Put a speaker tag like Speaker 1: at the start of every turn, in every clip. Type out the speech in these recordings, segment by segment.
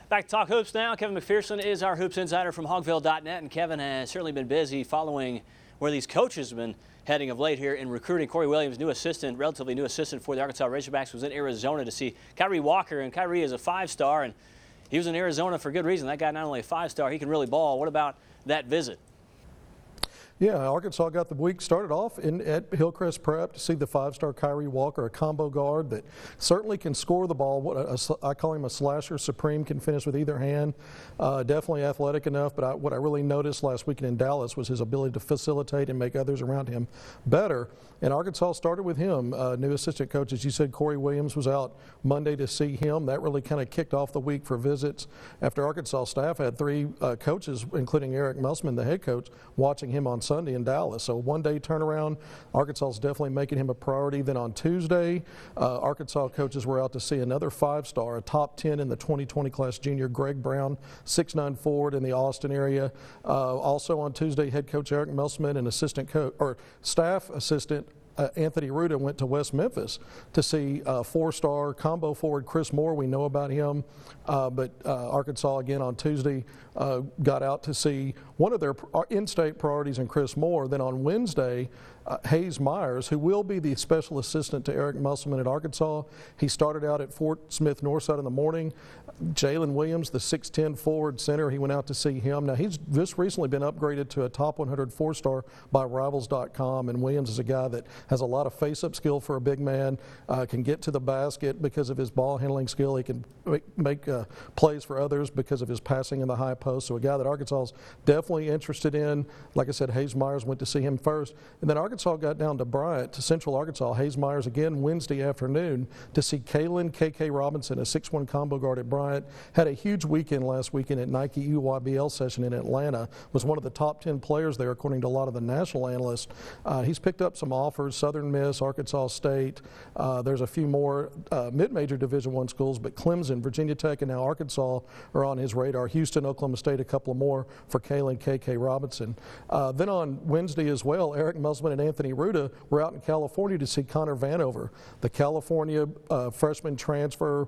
Speaker 1: Back to Talk Hoops now. Kevin McPherson is our Hoops Insider from Hogville.net, and Kevin has certainly been busy following where these coaches have been heading of late here in recruiting. Corey Williams, new assistant, relatively new assistant for the Arkansas Razorbacks, was in Arizona to see Kyrie Walker, and Kyrie is a 5-star, and he was in Arizona for good reason. That guy not only a 5-star, he can really ball. What about that visit?
Speaker 2: Yeah, Arkansas got the week started off at Hillcrest Prep to see the 5-star Kyrie Walker, a combo guard that certainly can score the ball. I call him a slasher supreme, can finish with either hand. Definitely athletic enough, but what I really noticed last weekend in Dallas was his ability to facilitate and make others around him better. And Arkansas started with him. New assistant coach, as you said, Corey Williams was out Monday to see him. That really kind of kicked off the week for visits after Arkansas staff had 3 coaches, including Eric Musselman, the head coach, watching him on Sunday in Dallas. So one-day turnaround. Arkansas is definitely making him a priority. Then on Tuesday, Arkansas coaches were out to see another 5-star, a top 10 in the 2020 class junior, Greg Brown, 6'9" forward in the Austin area. Also on Tuesday, head coach Eric Musselman and assistant coach or staff assistant Anthony Ruda went to West Memphis to see 4-star combo forward Chris Moore. We know about him, but Arkansas again on Tuesday got out to see one of their in-state priorities in Chris Moore. Then on Wednesday, Hayes Myers, who will be the special assistant to Eric Musselman at Arkansas. He started out at Fort Smith Northside in the morning. Jaylyn Williams, the 6'10" forward center, he went out to see him. Now, he's just recently been upgraded to a top 100 4-star by Rivals.com, and Williams is a guy that has a lot of face-up skill for a big man, can get to the basket because of his ball handling skill. He can make plays for others because of his passing in the high post. So a guy that Arkansas is definitely interested in. Like I said, Hayes Myers went to see him first. And then Arkansas got down to Bryant, to Central Arkansas. Hayes Myers again Wednesday afternoon to see Kaylin KK Robinson, a 6'1" combo guard at Bryant. Had a huge weekend last weekend at Nike EYBL session in Atlanta. Was one of the top 10 players there according to a lot of the national analysts. He's picked up some offers, Southern Miss, Arkansas State. There's a few more mid-major Division I schools, but Clemson, Virginia Tech, and now Arkansas are on his radar. Houston, Oklahoma State, a couple of more for Kaylin KK Robinson. Then on Wednesday as well, Eric Musselman and Anthony Ruda were out in California to see Connor Vanover, the California freshman transfer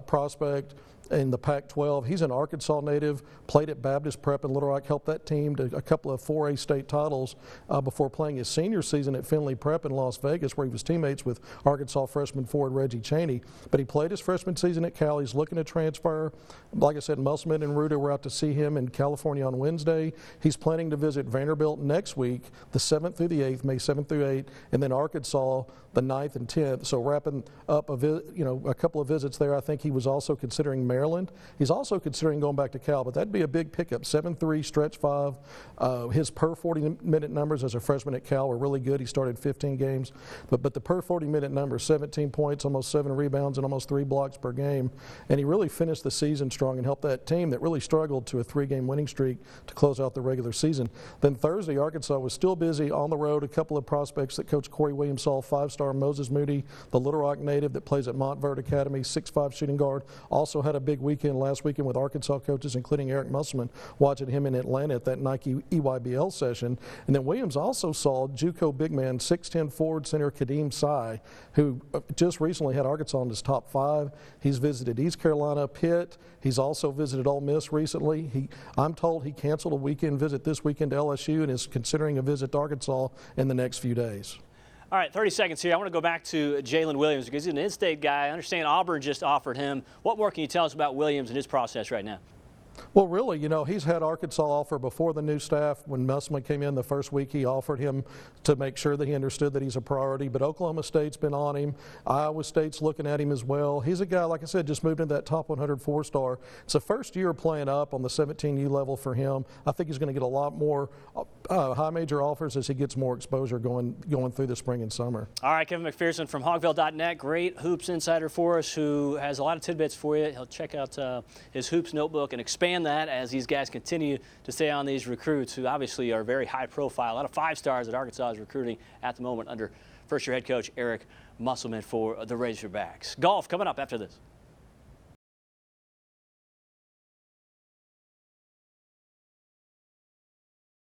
Speaker 2: prospect in the Pac-12. He's an Arkansas native, played at Baptist Prep in Little Rock, helped that team to a couple of 4A state titles before playing his senior season at Finley Prep in Las Vegas, where he was teammates with Arkansas freshman forward Reggie Chaney. But he played his freshman season at Cal. He's looking to transfer. Like I said, Musselman and Ruda were out to see him in California on Wednesday. He's planning to visit Vanderbilt next week, the 7th through the 8th, May 7th through 8th, and then Arkansas the 9th and 10th. So wrapping up a couple of visits there. I think he was also considering Maryland. He's also considering going back to Cal, but that'd be a big pickup. 7'3", stretch 5. His per 40-minute numbers as a freshman at Cal were really good. He started 15 games, but the per 40-minute numbers, 17 points, almost 7 rebounds, and almost 3 blocks per game. And he really finished the season strong and helped that team that really struggled to a 3-game winning streak to close out the regular season. Then Thursday, Arkansas was still busy on the road. A couple of prospects that Coach Corey Williams saw, 5-star Moses Moody, the Little Rock native that plays at Montverde Academy, 6'5" shooting guard. Also had a big weekend last weekend with Arkansas coaches, including Eric Musselman, watching him in Atlanta at that Nike EYBL session. And then Williams also saw JUCO big man, 6'10" forward center Kadeem Sy, who just recently had Arkansas in his top 5. He's visited East Carolina, Pitt. He's also visited Ole Miss recently. I'm told he canceled a weekend visit this weekend to LSU and is considering a visit to Arkansas in the next few days.
Speaker 1: All right, 30 seconds here. I want to go back to Jaylyn Williams because he's an in-state guy. I understand Auburn just offered him. What more can you tell us about Williams and his process right now?
Speaker 2: Well, really, he's had Arkansas offer before the new staff. When Musselman came in the first week, he offered him to make sure that he understood that he's a priority. But Oklahoma State's been on him. Iowa State's looking at him as well. He's a guy, like I said, just moved into that top 100 4-star. It's the first year playing up on the 17U level for him. I think he's going to get a lot more high major offers as he gets more exposure going through the spring and summer.
Speaker 1: All right, Kevin McPherson from Hogville.net, great hoops insider for us who has a lot of tidbits for you. He'll check out his hoops notebook and expand that as these guys continue to stay on these recruits who obviously are very high profile. A lot of 5-stars that Arkansas is recruiting at the moment under first-year head coach Eric Musselman for the Razorbacks. Golf coming up after this.